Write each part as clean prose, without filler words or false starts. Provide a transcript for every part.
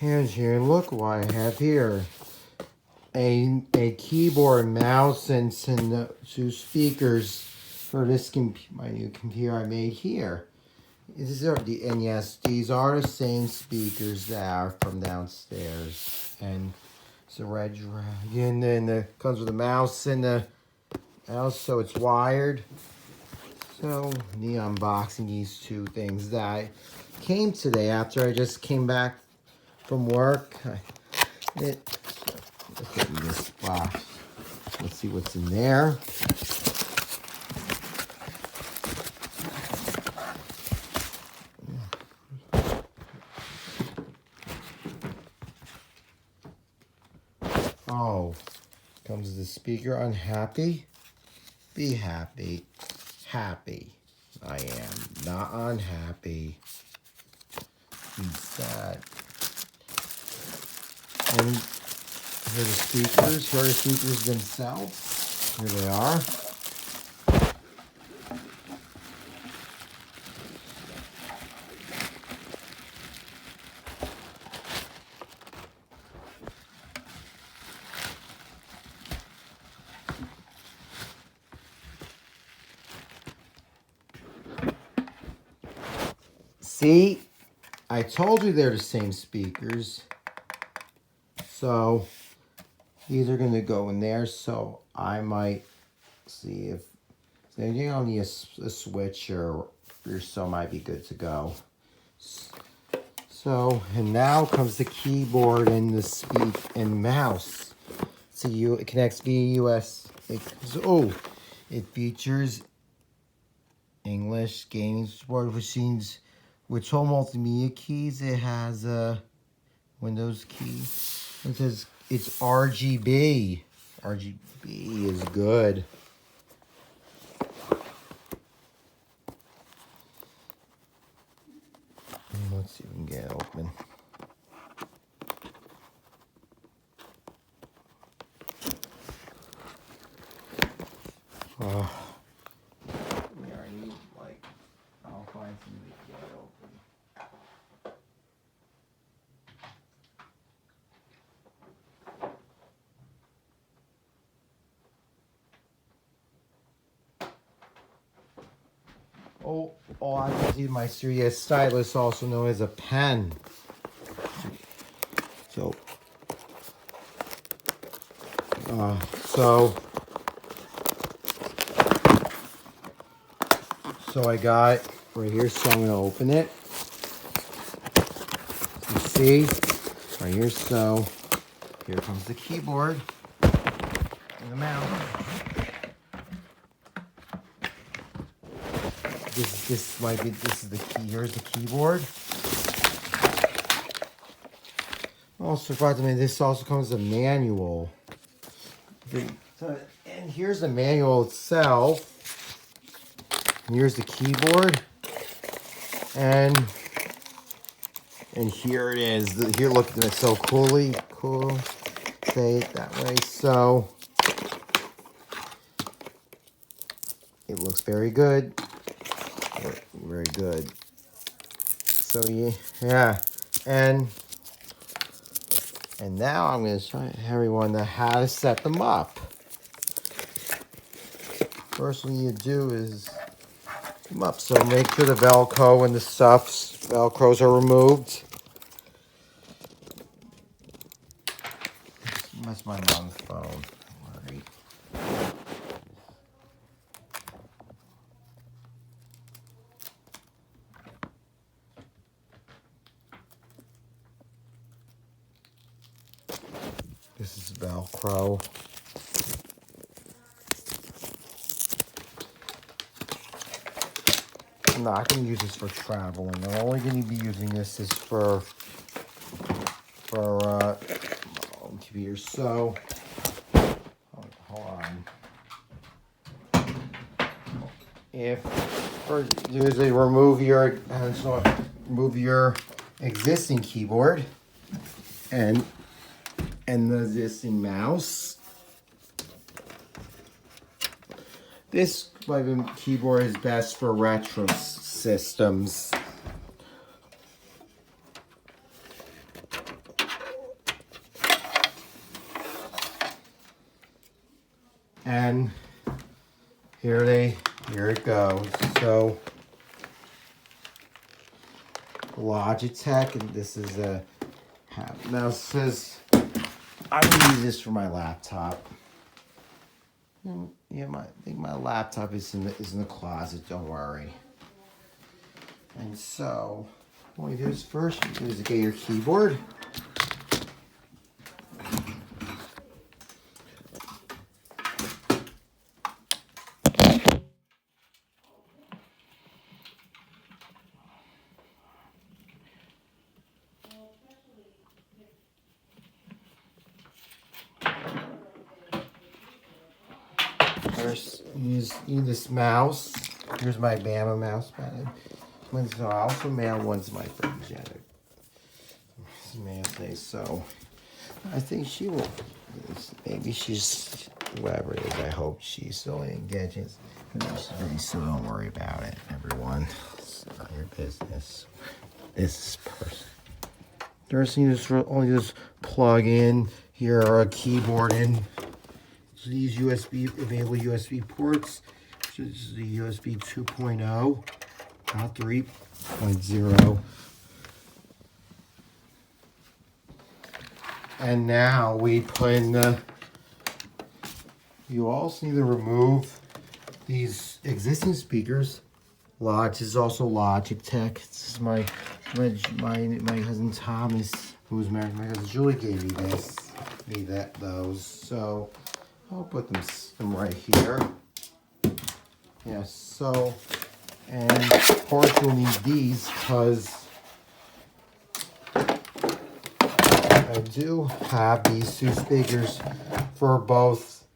And here, look what I have here. A keyboard, mouse, and some two speakers for this my new computer I made here. And yes, these are the same speakers that are from downstairs. And it's a Red Dragon, and it comes with a mouse and the mouse, so it's wired. So, me unboxing these two things that came today after I just came back from work. Look at this box. Let's see what's in there. Oh, comes the speaker. Unhappy? Be happy. Happy. I am not unhappy. Be sad. And here are the speakers. Here are the speakers themselves. Here they are. See, I told you they're the same speakers. So these are going to go in there. So I might see if you don't need a switch or so might be good to go. So, and now comes the keyboard and the and mouse. So it connects via USB. It features English gaming support machines with 12 multimedia keys. It has a Windows key. It says it's RGB. RGB is good. Let's see if we can get it open. Oh. Yeah, I need, I'll find something to get it open. I can see my serious stylus, also known as a pen. So I got it right here, so I'm going to open it. You see, right here, so here comes the keyboard and the mouse. This is the key. Here's the keyboard. Also forgot to mention, this also comes with a manual. And here's the manual itself. And here's the keyboard. And here it is. Here, look at it. So cool. Say it that way. So it looks very good. Very good. So yeah. And now I'm going to show everyone how to set them up. First thing you do is set them up. So make sure the Velcro and the Velcros are removed. That's my mom's phone. All right. This is Velcro. I'm not going to use this for traveling. I'm only going to be using this for computer. So hold on. Usually remove your existing keyboard and the existing mouse. This keyboard is best for retro systems. And here it goes. So Logitech, and this is a now it says I'm gonna use this for my laptop. Yeah, I think my laptop is in the closet. Don't worry. And so what we do is first you do is get your keyboard. First, use this mouse. Here's my Bama mouse pad. One's also male, one's my friend Janet. Samantha, so I think she will. Maybe she's whatever it is. I hope she's still engaging. So don't worry about it, everyone. It's not your business. This is person. There's only just plug in your keyboard in. So these available USB ports. So this is the USB 2.0, not 3.0. And now we put in the. You also need to remove these existing speakers. This is also Logitech. This is my cousin Thomas, who was married to my cousin Julie, gave me those. So I'll put them right here. Yeah. So, and of course you'll need these because I do have these two speakers for both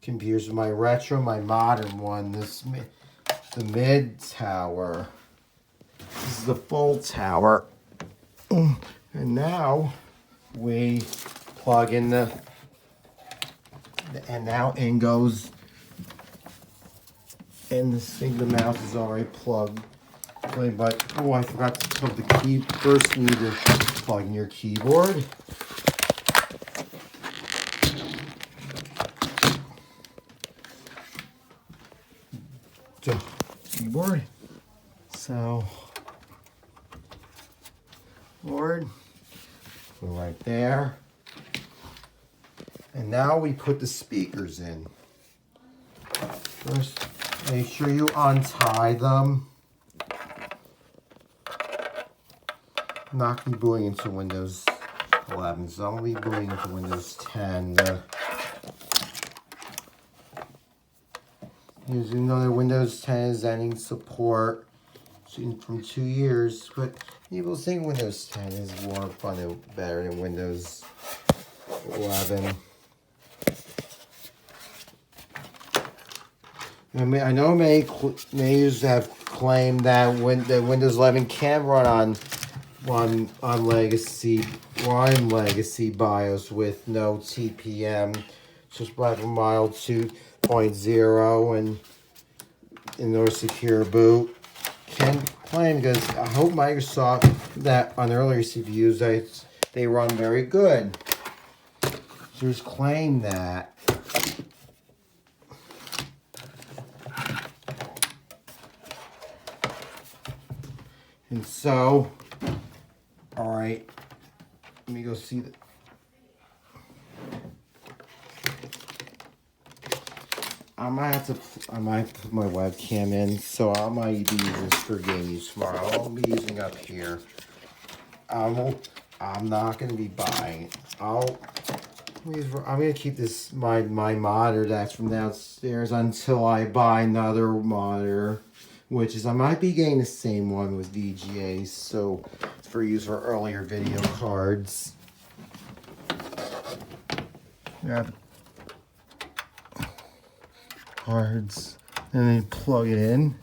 computers. My retro, my modern one. The mid tower. This is the full tower. And now we plug in and now in goes, and the mouse is already plugged. But oh, I forgot to plug the key. First, you need to plug in your keyboard. Keyboard. So, board, go right there. And now we put the speakers in. First, make sure you untie them. I'm not going to be booting into Windows 11, so I'm going to be booting into Windows 10. Using another Windows 10 is ending support from 2 years, but people think Windows 10 is more fun and better than Windows 11. I know many users have claimed that Windows 11 can run on legacy BIOS with no TPM, just like a mild 2.0 and no secure boot. Can claim because I hope Microsoft that on earlier CPUs they run very good. Users claim that. And so, all right, let me go see the. I might put my webcam in, so I might be using this for game use tomorrow. I'll be using up here. I'm not gonna be buying it. I'm gonna keep this my monitor that's from downstairs until I buy another monitor. Which is, I might be getting the same one with VGA, so it's for use for earlier video cards. Yeah. Cards, and then plug it in.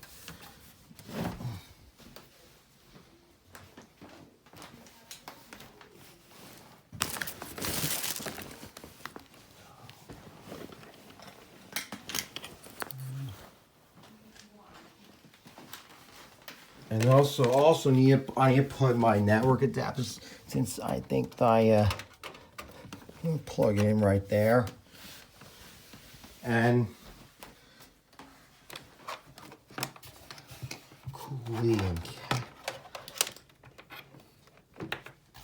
And also need to put my network adapters, since I think plug it in right there. And Cooley and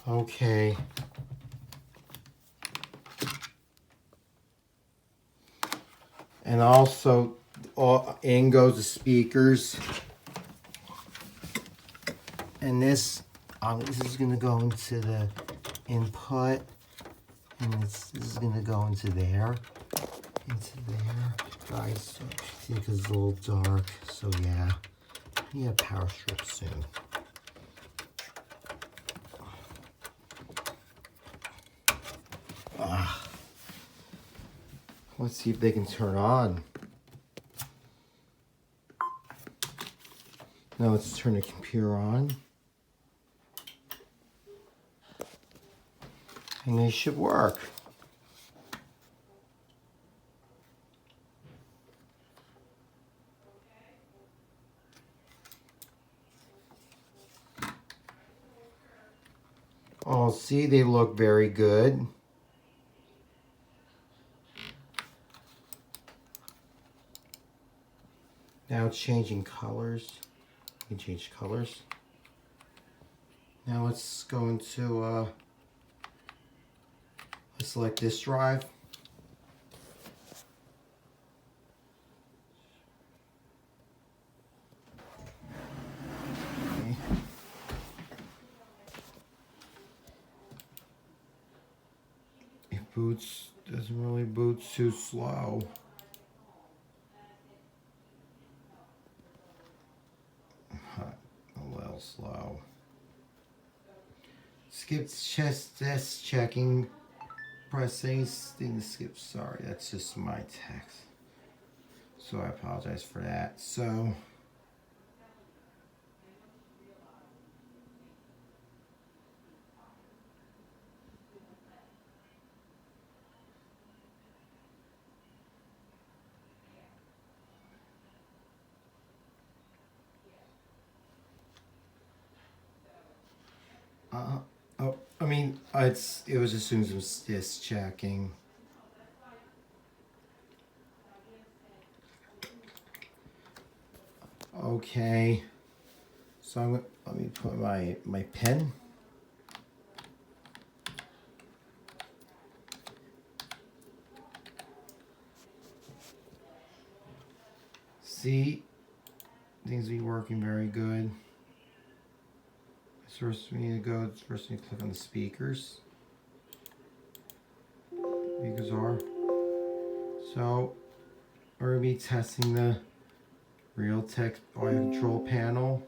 okay. And also, in goes the speakers. And this is going to go into the input. And this is going to go into there. Guys, I think it's a little dark. So yeah, power strip soon. Let's see if they can turn on. Now let's turn the computer on. And they should work. Oh, see, they look very good. Now it's changing colors. You can change colors. Now let's go into, let's select this drive. Okay. It boots, doesn't really boot too slow. A little slow. Skip test checking. Press anything to skip. Sorry, that's just my text. So I apologize for that. So it was as soon as it was this checking. Okay, so let me put my pen. See, things be working very good. First we need to go. First we need to click on the speakers. Speakers are. So we're gonna be testing the Realtek audio control panel.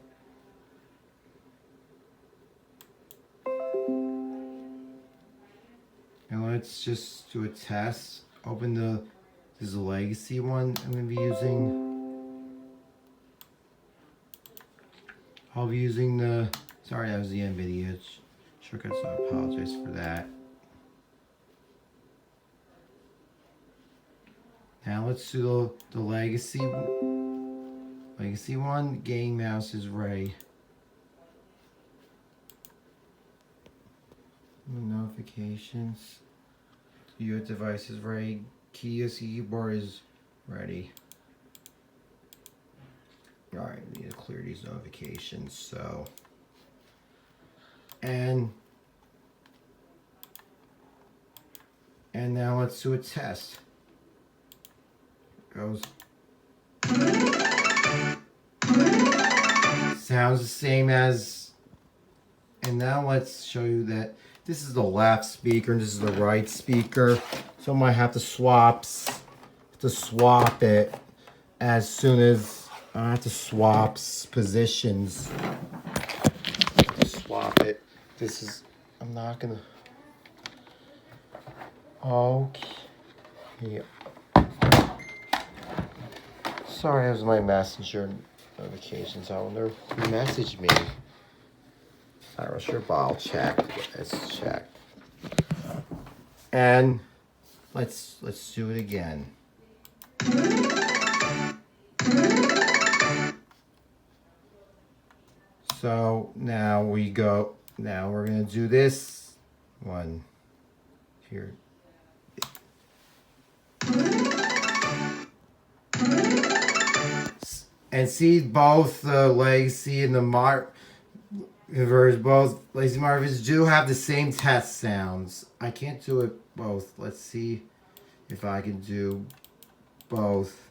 And let's just do a test. Open this is a legacy one I'm gonna be using. I'll be using the, sorry, that was the NVIDIA shortcut, so I apologize for that. Now let's do the legacy one. Game mouse is ready. Notifications. Your device is ready. Keyboard is ready. Alright, we need to clear these notifications. So, and now let's do a test. Goes. Sounds the same as, and now let's show you that this is the left speaker and this is the right speaker. So I might have to swap it as soon as I have to swap positions. Swap it. This is, I'm not gonna. Okay. Sorry, that was my messenger notifications. I wonder who messaged me. I was sure, but I'll check. Let's check. And let's do it again. So now we go. Now we're gonna do this one here. and see both the Legacy and the both Lazy Marvins do have the same test sounds. I can't do it both. Let's see if I can do both.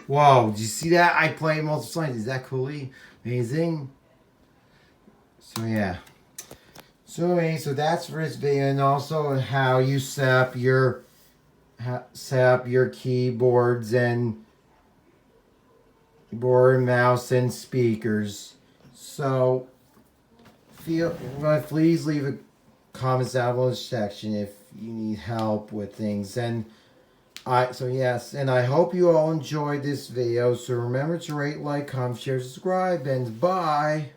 Whoa, did you see that? I play multiple times. Is that coolly amazing? So yeah. So that's for this video, and also how you set up your keyboards and mouse and speakers. So please leave a comments down below the section if you need help with things. And I hope you all enjoyed this video. So remember to rate, like, comment, share, subscribe, and bye.